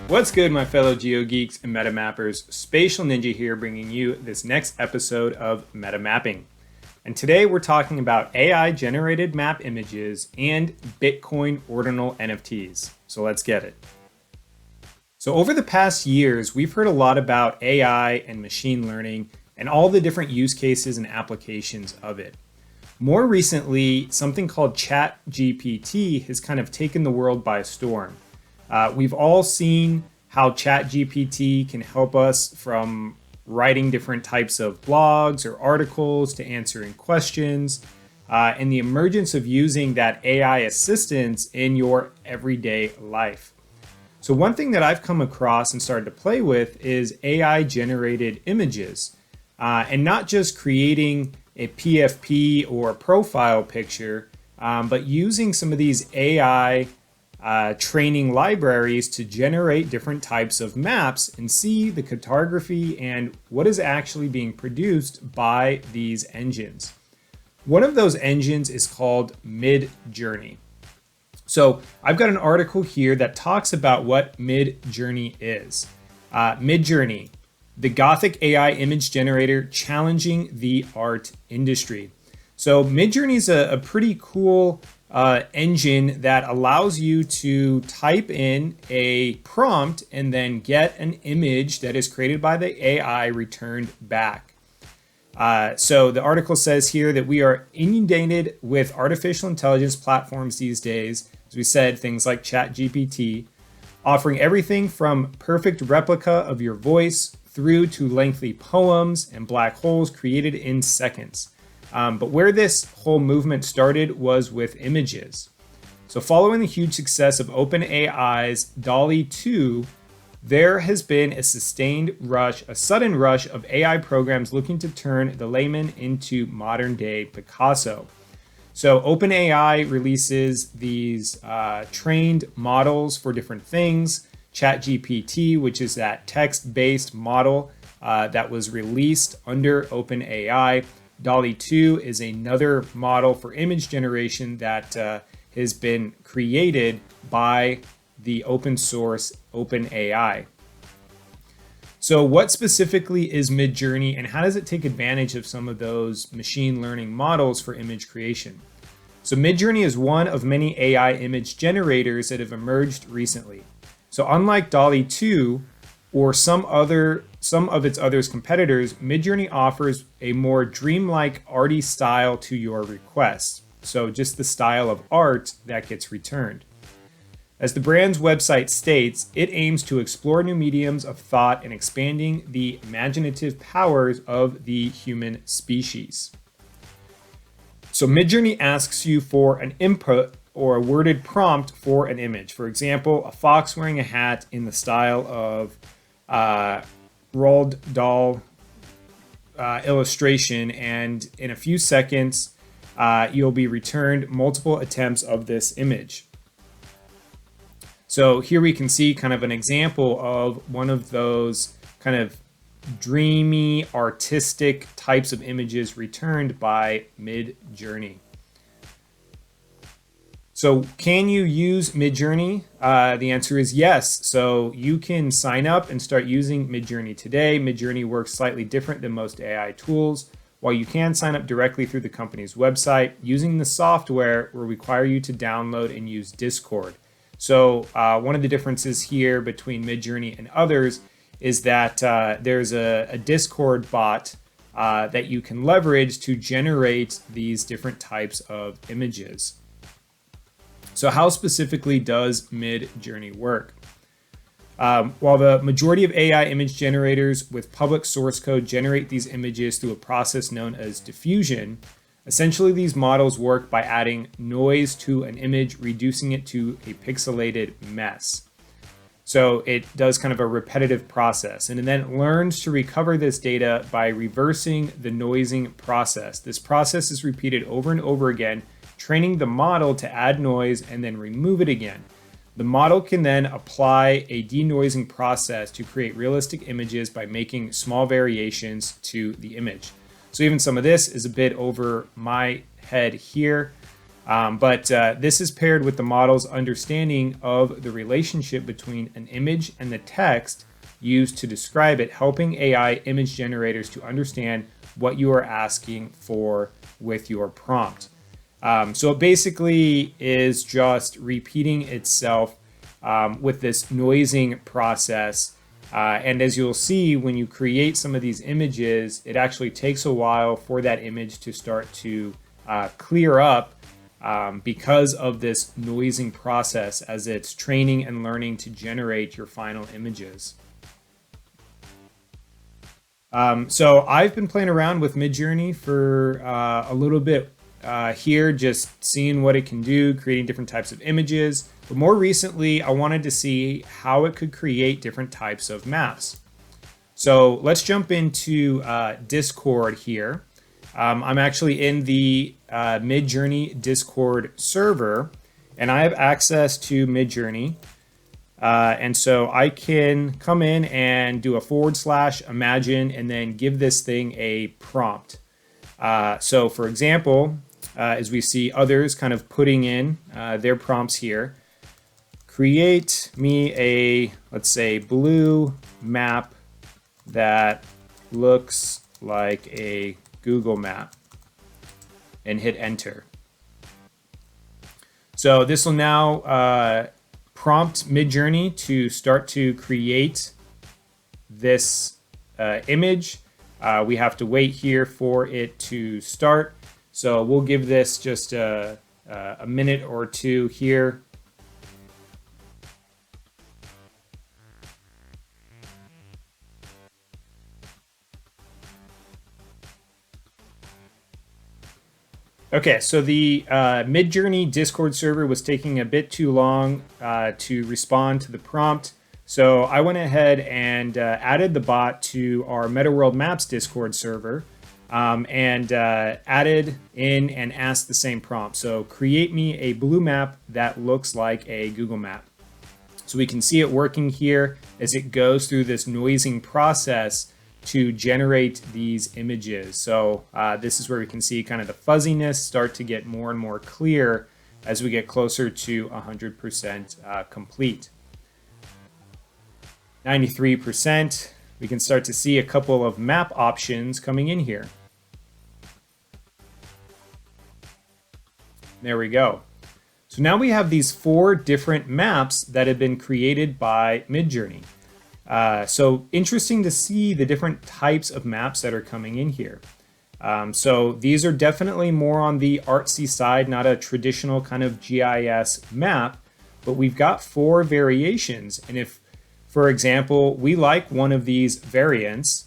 What's good, my fellow GeoGeeks and MetaMappers? Spatial Ninja here, bringing you this next episode of MetaMapping. And today we're talking about AI-generated map images and Bitcoin Ordinal NFTs. So let's get it. So over the past years, we've heard a lot about AI and machine learning and all the different use cases and applications of it. More recently, something called ChatGPT has kind of taken the world by storm. We've all seen how ChatGPT can help us from writing different types of blogs or articles to answering questions, and the emergence of using that AI assistance in your everyday life. So one thing that I've come across and started to play with is AI generated images, and not just creating a PFP or profile picture, but using some of these AI training libraries to generate different types of maps and see the cartography and what is actually being produced by these engines. One of those engines is called Midjourney. So I've got an article here that talks about what Midjourney is. Midjourney, the Gothic AI image generator challenging the art industry. So Midjourney is a pretty cool engine that allows you to type in a prompt and then get an image that is created by the AI returned back. So the article says here that we are inundated with artificial intelligence platforms these days. As we said, things like ChatGPT, offering everything from perfect replica of your voice through to lengthy poems and black holes created in seconds. But where this whole movement started was with images. So following the huge success of OpenAI's DALL-E 2, there has been a sudden rush of AI programs looking to turn the layman into modern day Picasso. So OpenAI releases these trained models for different things. ChatGPT, which is that text-based model that was released under OpenAI. DALL-E 2 is another model for image generation that has been created by the open source OpenAI. So what specifically is Midjourney and how does it take advantage of some of those machine learning models for image creation? So Midjourney is one of many AI image generators that have emerged recently. So unlike DALL-E 2 or some of its other competitors, Midjourney offers a more dreamlike arty style to your requests. So just the style of art that gets returned. As the brand's website states, it aims to explore new mediums of thought and expanding the imaginative powers of the human species. So Midjourney asks you for an input or a worded prompt for an image. For example, a fox wearing a hat in the style of Roald Dahl illustration, and in a few seconds you'll be returned multiple attempts of this image. So here we can see kind of an example of one of those kind of dreamy, artistic types of images returned by Midjourney. So can you use Midjourney? The answer is yes. So you can sign up and start using Midjourney today. Midjourney works slightly different than most AI tools. While you can sign up directly through the company's website, using the software will require you to download and use Discord. So one of the differences here between Midjourney and others is that there's a Discord bot that you can leverage to generate these different types of images. So how specifically does Midjourney work? While the majority of AI image generators with public source code generate these images through a process known as diffusion, essentially these models work by adding noise to an image, reducing it to a pixelated mess. So it does kind of a repetitive process, and it then learns to recover this data by reversing the noising process. This process is repeated over and over again, training the model to add noise and then remove it again. The model can then apply a denoising process to create realistic images by making small variations to the image. So even some of this is a bit over my head here. But this is paired with the model's understanding of the relationship between an image and the text used to describe it, helping AI image generators to understand what you are asking for with your prompt. So it basically is just repeating itself with this noising process. And as you'll see, when you create some of these images, it actually takes a while for that image to start to clear up because of this noising process as it's training and learning to generate your final images. So I've been playing around with Midjourney for a little bit here, just seeing what it can do, creating different types of images. But more recently, I wanted to see how it could create different types of maps. So let's jump into Discord here. I'm actually in the Midjourney Discord server, and I have access to Midjourney. And so I can come in and do a / imagine and then give this thing a prompt. So for example, as we see others kind of putting in their prompts here, create me a, let's say, blue map that looks like a Google map, and hit enter. So this will now prompt Midjourney to start to create this image. We have to wait here for it to start. So we'll give this just a minute or two here. Okay, so the Midjourney Discord server was taking a bit too long to respond to the prompt. So I went ahead and added the bot to our Meta World Maps Discord server and added in and asked the same prompt. So create me a blue map that looks like a Google map. So we can see it working here as it goes through this noising process to generate these images. So this is where we can see kind of the fuzziness start to get more and more clear as we get closer to 100% complete. 93%, we can start to see a couple of map options coming in here. There we go. So now we have these 4 different maps that have been created by Midjourney. So interesting to see the different types of maps that are coming in here. So these are definitely more on the artsy side, not a traditional kind of GIS map, but we've got 4 variations. And if, for example, we like one of these variants,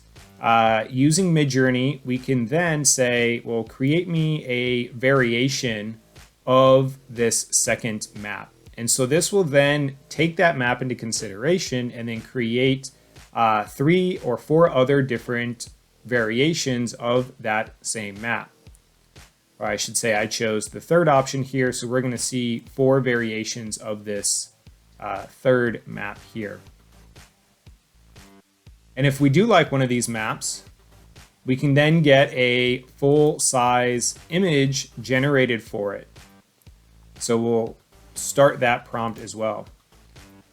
using Midjourney, we can then say, well, create me a variation of this second map. And so this will then take that map into consideration and then create 3 or 4 other different variations of that same map. Or I should say I chose the third option here, so we're going to see 4 variations of this third map here. And if we do like one of these maps, we can then get a full-size image generated for it. So we'll start that prompt as well.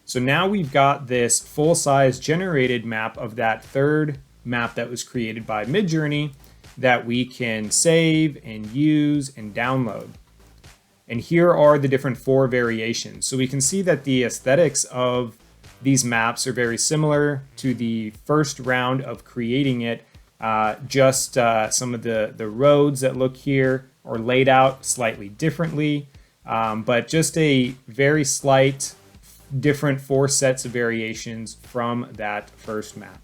So now we've got this full-size generated map of that third map that was created by Midjourney that we can save and use and download. And here are the different 4 variations. So we can see that the aesthetics of these maps are very similar to the first round of creating it. Just some of the roads that look here are laid out slightly differently. But just a very slight different 4 sets of variations from that first map.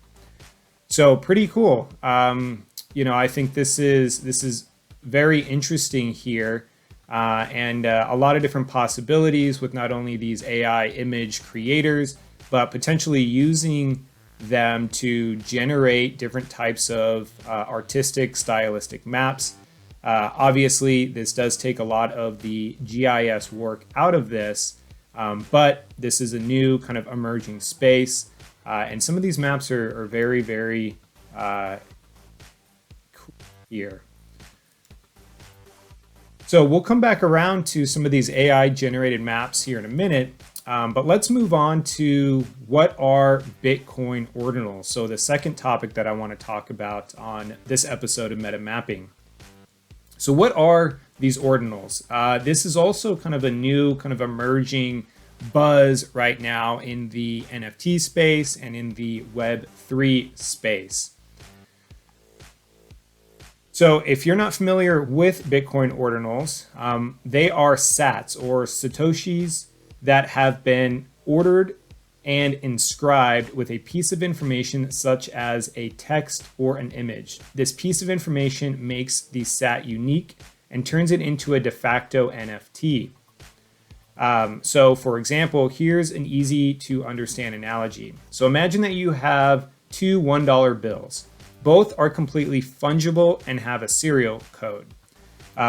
So pretty cool. You know, I think this is very interesting here, and a lot of different possibilities with not only these AI image creators, but potentially using them to generate different types of artistic, stylistic maps. Obviously, this does take a lot of the GIS work out of this, but this is a new kind of emerging space, and some of these maps are very, very cool here. So we'll come back around to some of these AI generated maps here in a minute, but let's move on to what are Bitcoin ordinals. So the second topic that I want to talk about on this episode of MetaMapping. So what are these ordinals? This is also kind of a new, kind of emerging buzz right now in the NFT space and in the Web3 space. So if you're not familiar with Bitcoin ordinals, they are sats or satoshis that have been ordered and inscribed with a piece of information such as a text or an image. This piece of information makes the sat unique and turns it into a de facto NFT. So for example, here's an easy to understand analogy. So imagine that you have two $1 bills. Both are completely fungible and have a serial code,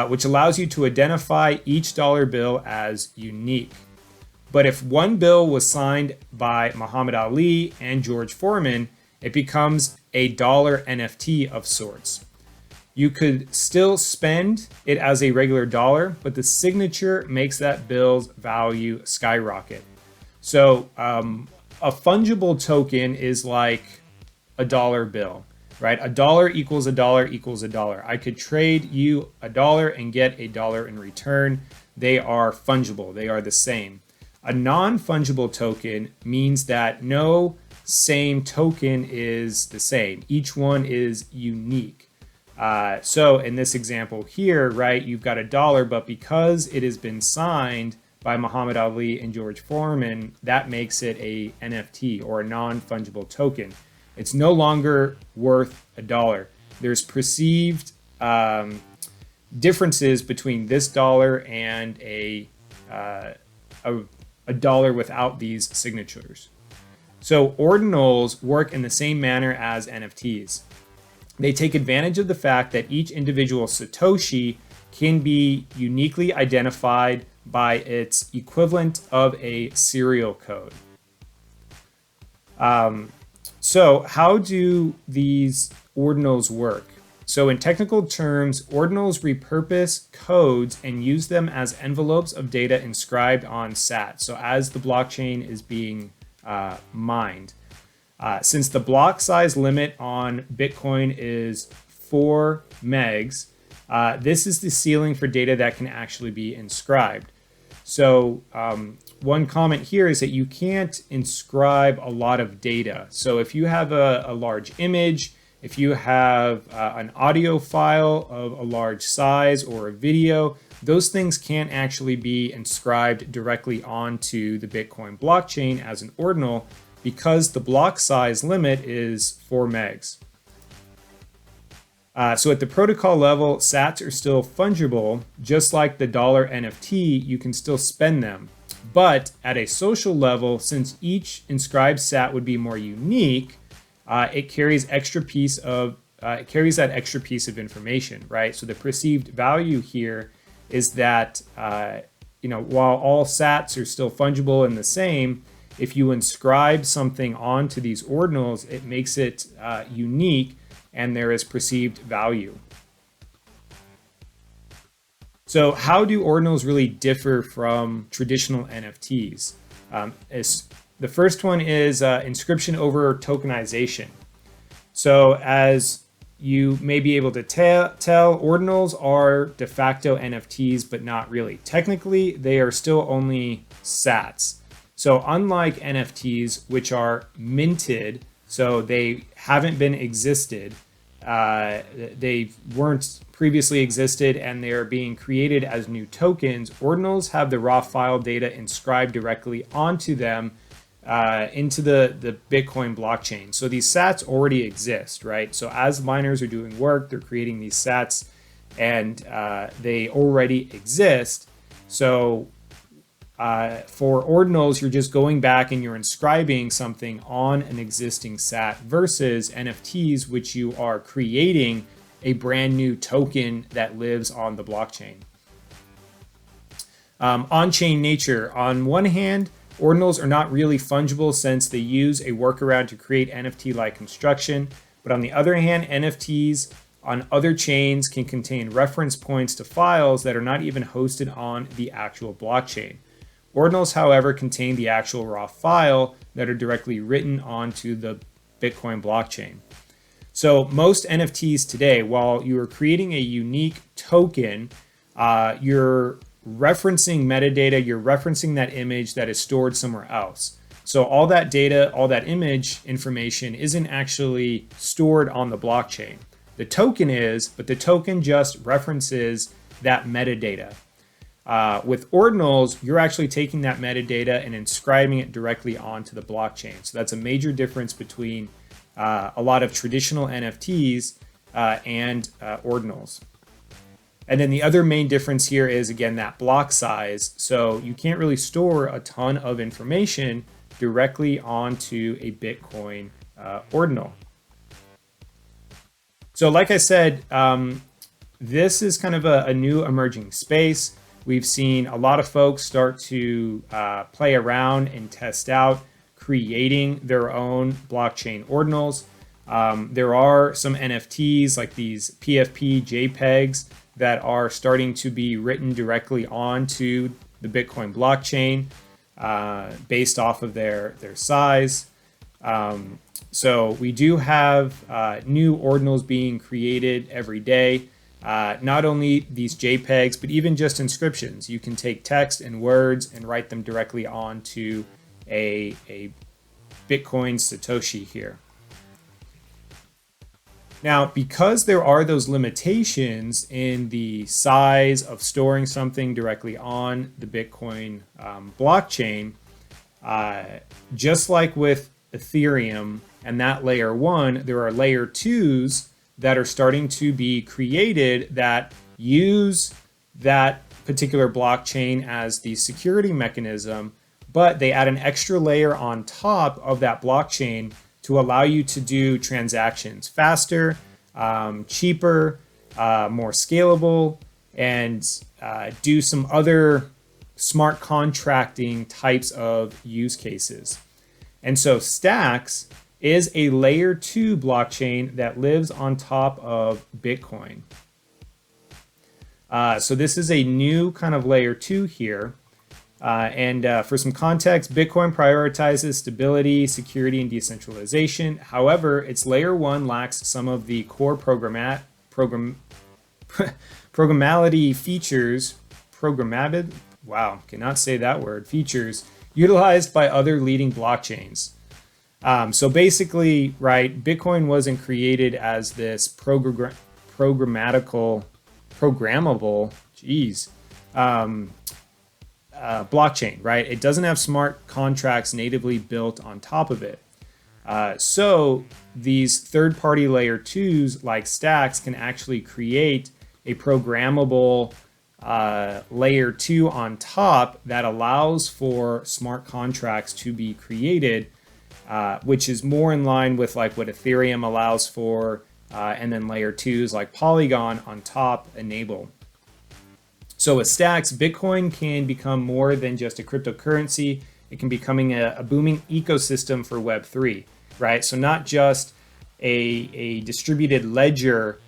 which allows you to identify each dollar bill as unique. But if one bill was signed by Muhammad Ali and George Foreman, it becomes a dollar NFT of sorts. You could still spend it as a regular dollar, but the signature makes that bill's value skyrocket. So a fungible token is like a dollar bill. Right? A dollar equals a dollar equals a dollar. I could trade you a dollar and get a dollar in return. They are fungible. They are the same. A non-fungible token means that no same token is the same. Each one is unique. So in this example here, right, you've got a dollar, but because it has been signed by Muhammad Ali and George Foreman, that makes it a NFT or a non-fungible token. It's no longer worth a dollar. There's perceived differences between this dollar and a dollar without these signatures. So ordinals work in the same manner as NFTs. They take advantage of the fact that each individual Satoshi can be uniquely identified by its equivalent of a serial code. So how do these ordinals work? So in technical terms, ordinals repurpose codes and use them as envelopes of data inscribed on sats. So as the blockchain is being mined. Since the block size limit on Bitcoin is 4 megs, this is the ceiling for data that can actually be inscribed. So one comment here is that you can't inscribe a lot of data. So if you have a large image, if you have an audio file of a large size or a video, those things can't actually be inscribed directly onto the Bitcoin blockchain as an ordinal because the block size limit is 4 megs. So at the protocol level, sats are still fungible, just like the dollar NFT, you can still spend them. But at a social level, since each inscribed sat would be more unique, it carries that extra piece of information, right? So the perceived value here is that while all sats are still fungible and the same, if you inscribe something onto these ordinals, it makes it unique, and there is perceived value. So how do ordinals really differ from traditional NFTs? The first one is inscription over tokenization. So as you may be able to tell, ordinals are de facto NFTs, but not really. Technically, they are still only sats. So unlike NFTs, which are minted, so they haven't been existed, they weren't previously existed, and they are being created as new tokens, ordinals have the raw file data inscribed directly onto them into the Bitcoin blockchain. So these sats already exist, right? So as miners are doing work, they're creating these sats, and they already exist. So for ordinals, you're just going back and you're inscribing something on an existing sat versus NFTs, which you are creating a brand new token that lives on the blockchain. On-chain nature. On one hand, ordinals are not really fungible since they use a workaround to create NFT-like construction. But on the other hand, NFTs on other chains can contain reference points to files that are not even hosted on the actual blockchain. Ordinals, however, contain the actual raw file that are directly written onto the Bitcoin blockchain. So most NFTs today, while you are creating a unique token, you're referencing metadata, you're referencing that image that is stored somewhere else. So all that data, all that image information isn't actually stored on the blockchain. The token is, but the token just references that metadata. With ordinals, you're actually taking that metadata and inscribing it directly onto the blockchain. So that's a major difference between a lot of traditional NFTs and ordinals. And then the other main difference here is, again, that block size. So you can't really store a ton of information directly onto a Bitcoin ordinal. So like I said, this is kind of a new emerging space. We've seen a lot of folks start to play around and test out creating their own blockchain ordinals. There are some NFTs like these PFP JPEGs that are starting to be written directly onto the Bitcoin blockchain based off of their size. So we do have new ordinals being created every day. Not only these JPEGs, but even just inscriptions. You can take text and words and write them directly onto a Bitcoin Satoshi here. Now, because there are those limitations in the size of storing something directly on the Bitcoin blockchain, just like with Ethereum and that layer 1, there are layer 2s that are starting to be created that use that particular blockchain as the security mechanism, but they add an extra layer on top of that blockchain to allow you to do transactions faster, cheaper, more scalable, and do some other smart contracting types of use cases. And so Stacks is a layer 2 blockchain that lives on top of Bitcoin. So this is a new kind of layer 2 here. And for some context, Bitcoin prioritizes stability, security, and decentralization. However, its layer 1 lacks some of the core programmability features, features utilized by other leading blockchains. So basically, right, Bitcoin wasn't created as this programmable, blockchain, right? It doesn't have smart contracts natively built on top of it. So these third-party layer 2s like Stacks can actually create a programmable layer 2 on top that allows for smart contracts to be created, which is more in line with like what Ethereum allows for, and then layer 2s like Polygon on top enable. So with Stacks, Bitcoin can become more than just a cryptocurrency. It can becoming a booming ecosystem for Web3, right? So not just a distributed ledger,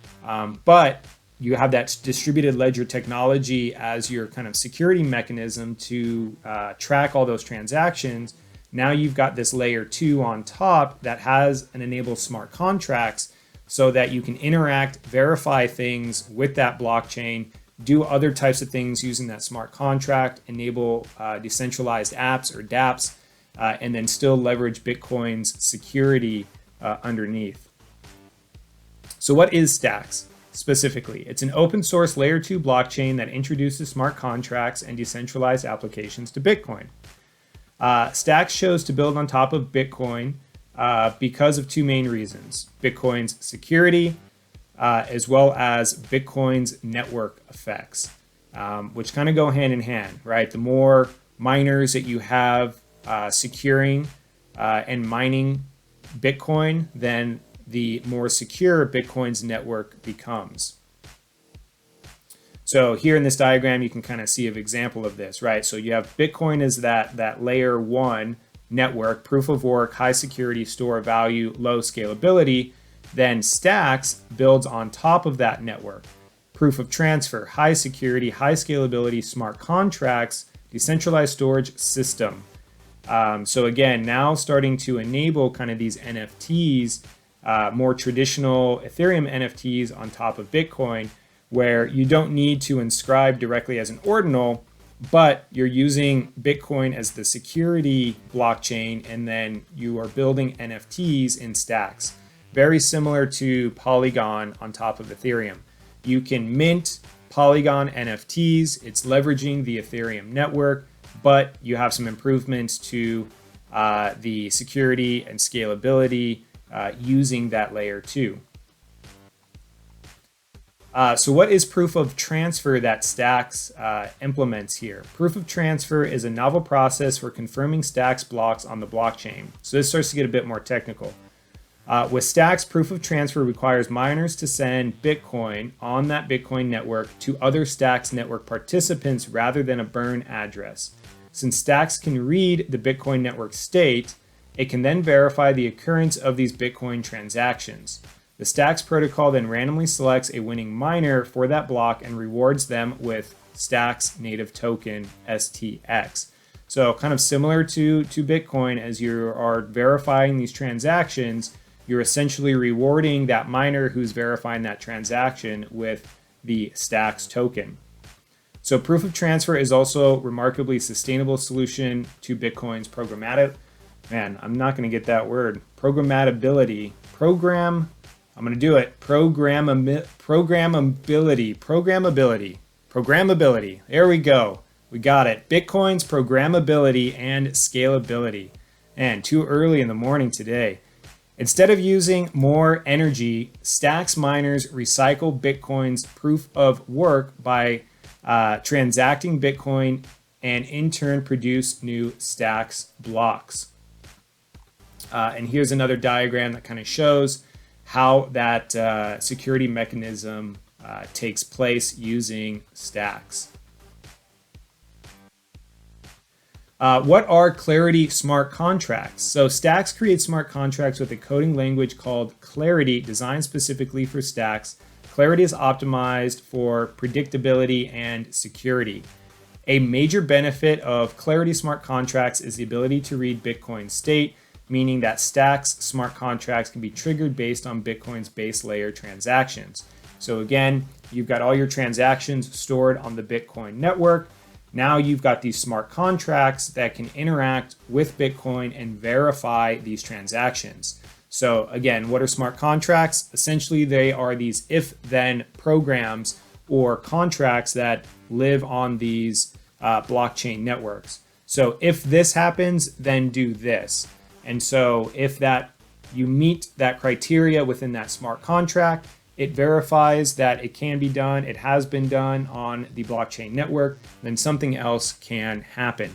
but you have that distributed ledger technology as your kind of security mechanism to track all those transactions. Now you've got this layer 2 on top that has and enables smart contracts so that you can interact, verify things with that blockchain, do other types of things using that smart contract, enable decentralized apps or dApps, and then still leverage Bitcoin's security underneath. So what is Stacks specifically? It's an open source layer 2 blockchain that introduces smart contracts and decentralized applications to Bitcoin. Stacks chose to build on top of Bitcoin because of two main reasons: Bitcoin's security, as well as Bitcoin's network effects, which kind of go hand in hand, right? The more miners that you have securing and mining Bitcoin, then the more secure Bitcoin's network becomes. So here in this diagram, you can kind of see an example of this, right? So you have Bitcoin as that layer 1 network, proof of work, high security, store of value, low scalability. Then Stacks builds on top of that network. Proof of transfer, high security, high scalability, smart contracts, decentralized storage system. So again, now starting to enable kind of these NFTs, more traditional Ethereum NFTs on top of Bitcoin, where you don't need to inscribe directly as an ordinal, but you're using Bitcoin as the security blockchain, and then you are building NFTs in Stacks. Very similar to Polygon on top of Ethereum. You can mint Polygon NFTs. It's leveraging the Ethereum network, but you have some improvements to the security and scalability using that layer 2. So what is proof of transfer that Stacks implements here? Proof of transfer is a novel process for confirming Stacks blocks on the blockchain. So this starts to get a bit more technical. With Stacks, proof of transfer requires miners to send Bitcoin on that Bitcoin network to other Stacks network participants rather than a burn address. Since Stacks can read the Bitcoin network state, it can then verify the occurrence of these Bitcoin transactions. The Stacks protocol then randomly selects a winning miner for that block and rewards them with Stacks native token, STX. So kind of similar to Bitcoin, as you are verifying these transactions, you're essentially rewarding that miner who's verifying that transaction with the Stacks token. So proof of transfer is also a remarkably sustainable solution to Bitcoin's I'm not going to get that word. Programmability. I'm going to do it. Programmability. There we go. We got it. Bitcoin's programmability and scalability. And too early in the morning today. Instead of using more energy, Stacks miners recycle Bitcoin's proof of work by transacting Bitcoin and in turn produce new Stacks blocks. And here's another diagram that kind of shows how that security mechanism takes place using Stacks. What are Clarity smart contracts? So Stacks creates smart contracts with a coding language called Clarity, designed specifically for Stacks. Clarity is optimized for predictability and security. A major benefit of Clarity smart contracts is the ability to read Bitcoin state, meaning that Stacks smart contracts can be triggered based on Bitcoin's base layer transactions. So again, you've got all your transactions stored on the Bitcoin network. Now you've got these smart contracts that can interact with Bitcoin and verify these transactions. So again, what are smart contracts? Essentially, they are these if-then programs or contracts that live on these blockchain networks. So if this happens, then do this. And so if that you meet that criteria within that smart contract, it verifies that it can be done, it has been done on the blockchain network, then something else can happen.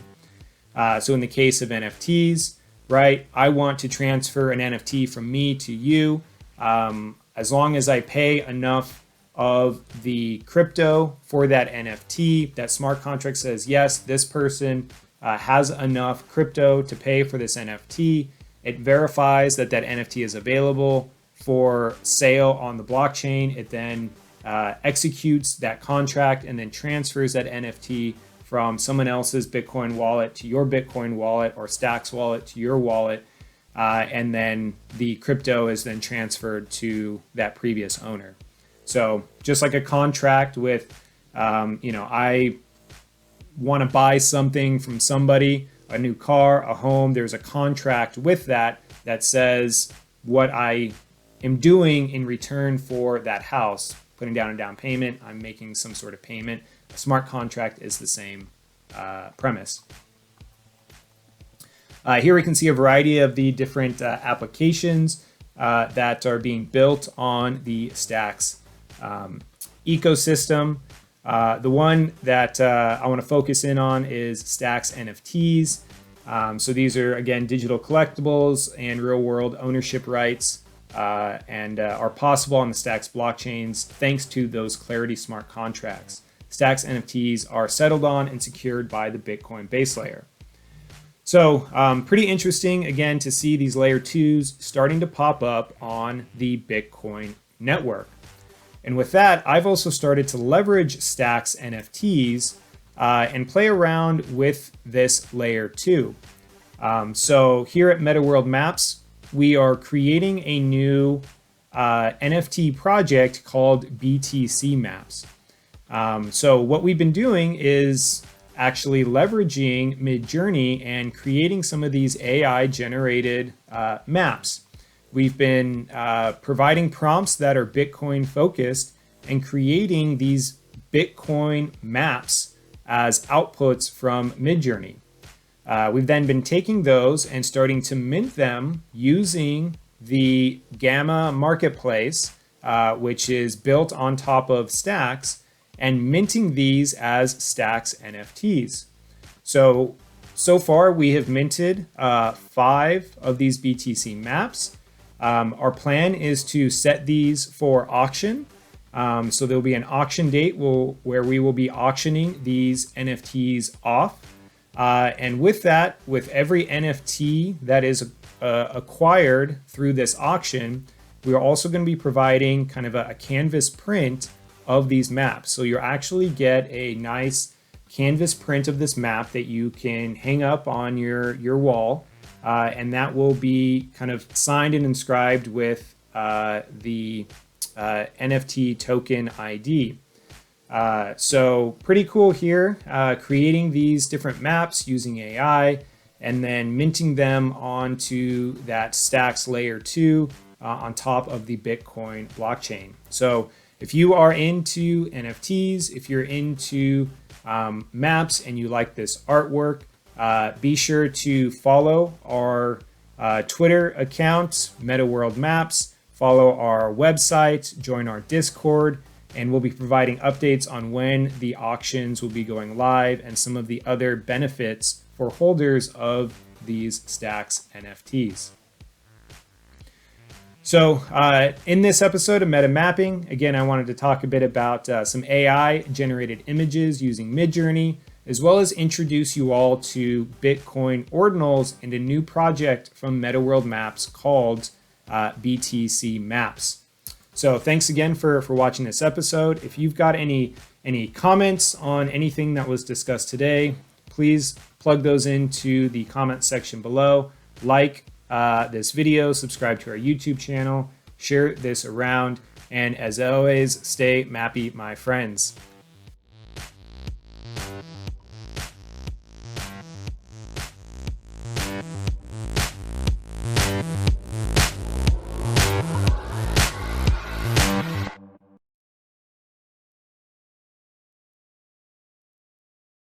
So in the case of NFTs, right, I want to transfer an NFT from me to you. As long as I pay enough of the crypto for that NFT, that smart contract says, yes, this person has enough crypto to pay for this NFT. It verifies that that NFT is available for sale on the blockchain. It then executes that contract and then transfers that NFT from someone else's Bitcoin wallet to your Bitcoin wallet, or Stacks wallet to your wallet. And then the crypto is then transferred to that previous owner. So just like a contract with, I want to buy something from somebody, a new car, a home, there's a contract with that says what I am doing in return for that house, putting down a down payment, I'm making some sort of payment. A smart contract is the same premise. Here we can see a variety of the different applications that are being built on the Stacks ecosystem. The one that I want to focus in on is Stacks NFTs. So these are, again, digital collectibles and real-world ownership rights, and are possible on the Stacks blockchains thanks to those Clarity smart contracts. Stacks NFTs are settled on and secured by the Bitcoin base layer. So pretty interesting, again, to see these layer 2s starting to pop up on the Bitcoin network. And with that, I've also started to leverage Stacks NFTs and play around with this layer 2. So here at Meta World Maps, we are creating a new NFT project called BTC Maps. So what we've been doing is actually leveraging Midjourney and creating some of these AI generated maps. We've been providing prompts that are Bitcoin focused and creating these Bitcoin maps as outputs from Midjourney. We've then been taking those and starting to mint them using the Gamma marketplace, which is built on top of Stacks, and minting these as Stacks NFTs. So far we have minted 5 of these BTC maps. Our plan is to set these for auction. So there'll be an auction date where we will be auctioning these NFTs off. And with that, with every NFT that is acquired through this auction, we are also going to be providing kind of a canvas print of these maps. So you'll actually get a nice canvas print of this map that you can hang up on your wall. And that will be kind of signed and inscribed with the NFT token ID. So pretty cool here, creating these different maps using AI and then minting them onto that Stacks layer 2 on top of the Bitcoin blockchain. So if you are into NFTs, if you're into maps and you like this artwork, be sure to follow our Twitter account, Meta World Maps, follow our website, join our Discord, and we'll be providing updates on when the auctions will be going live and some of the other benefits for holders of these Stacks NFTs. So in this episode of MetaMapping, again, I wanted to talk a bit about some AI generated images using Midjourney, as well as introduce you all to Bitcoin Ordinals and a new project from Meta World Maps called BTC Maps. So thanks again for watching this episode. If you've got any comments on anything that was discussed today, please plug those into the comment section below. Like this video, subscribe to our YouTube channel, share this around, and as always, stay mappy, my friends.